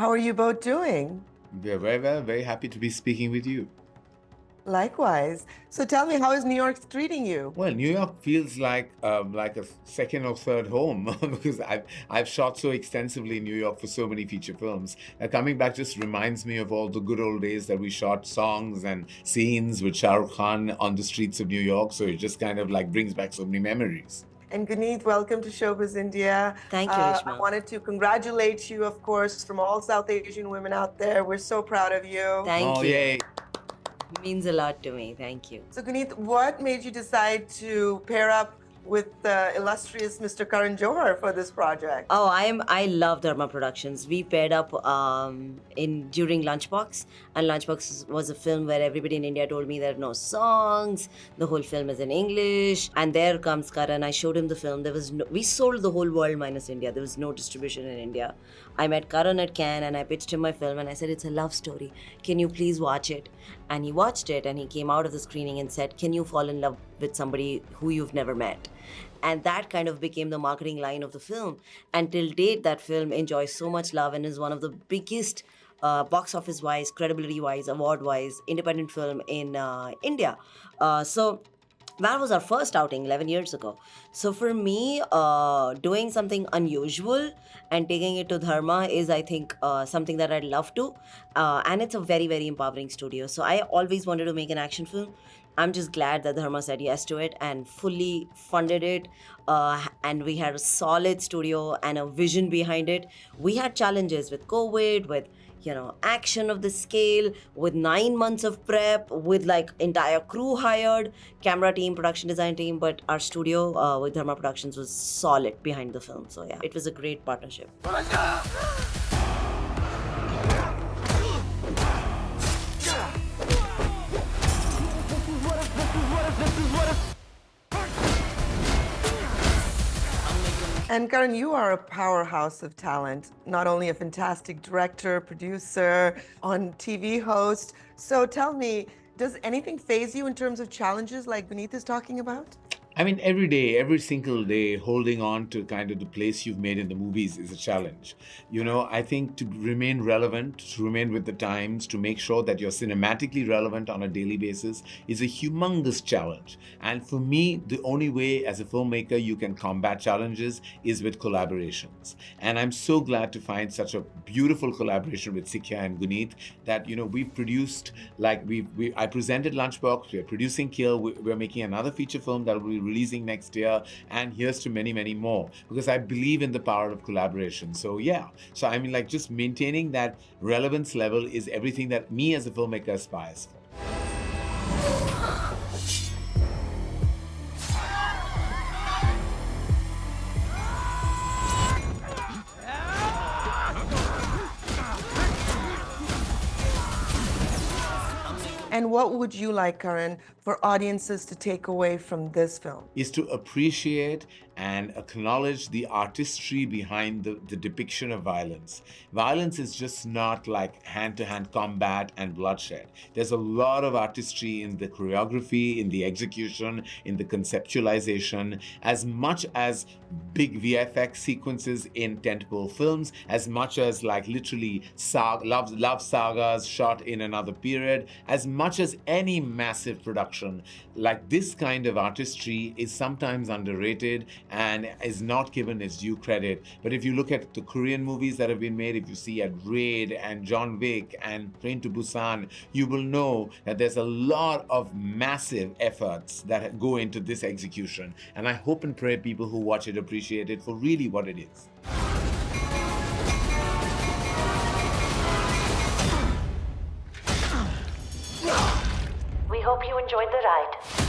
How are you both doing? We are very well, very happy to be speaking with you. Likewise. So tell me, how is New York treating you? Well, New York feels like a second or third home because I've shot so extensively in New York for so many feature films. Coming back just reminds me of all the good old days that we shot songs and scenes with Shah Rukh Khan on the streets of New York. So it just kind of like brings back so many memories. And Guneet, welcome to Showbiz India. Thank you, Reshma. I wanted to congratulate you, of course, from all South Asian women out there. We're so proud of you. Thank you. Yay. It means a lot to me. Thank you. So Guneet, what made you decide to pair up with the illustrious Mr. Karan Johar for this project? Oh, I love Dharma Productions. We paired up during Lunchbox, and Lunchbox was a film where everybody in India told me there are no songs. The whole film is in English, and there comes Karan. I showed him the film. We sold the whole world minus India. There was no distribution in India. I met Karan at Cannes, and I pitched him my film, and I said, "It's a love story. Can you please watch it?" And he watched it, and he came out of the screening and said, "Can you fall in love with somebody who you've never met?" And that kind of became the marketing line of the film. And till date, that film enjoys so much love and is one of the biggest box office-wise, credibility-wise, award-wise, independent film in India. So that was our first outing 11 years ago. So for me, doing something unusual and taking it to Dharma is, I think, something that I'd love to. And it's a very, very empowering studio. So I always wanted to make an action film. I'm just glad that Dharma said yes to it and fully funded it. And we had a solid studio and a vision behind it. We had challenges with COVID, with action of the scale, with 9 months of prep, with like entire crew hired, camera team, production design team, but our studio with Dharma Productions was solid behind the film. So yeah, it was a great partnership. And Karan, you are a powerhouse of talent, not only a fantastic director, producer, on TV host. So tell me, does anything faze you in terms of challenges like Guneet is talking about? I mean, every day, every single day, holding on to kind of the place you've made in the movies is a challenge. I think to remain relevant, to remain with the times, to make sure that you're cinematically relevant on a daily basis is a humongous challenge. And for me, the only way as a filmmaker you can combat challenges is with collaborations. And I'm so glad to find such a beautiful collaboration with Sikya and Guneet that, we've produced, like I presented Lunchbox, we're producing Kill, we're making another feature film that will be releasing next year, and here's to many, many more, because I believe in the power of collaboration. So yeah, I mean, like, just maintaining that relevance level is everything that me as a filmmaker aspires for. And what would you like, Karan, for audiences to take away from this film? Is to appreciate and acknowledge the artistry behind the depiction of violence. Violence is just not like hand-to-hand combat and bloodshed. There's a lot of artistry in the choreography, in the execution, in the conceptualization, as much as big VFX sequences in tentpole films, as much as like literally love sagas shot in another period, as much as any massive production. Like, this kind of artistry is sometimes underrated and is not given its due credit. But if you look at the Korean movies that have been made, if you see at Raid and John Wick and Train to Busan, you will know that there's a lot of massive efforts that go into this execution. And I hope and pray people who watch it appreciate it for really what it is. We hope you enjoyed the ride.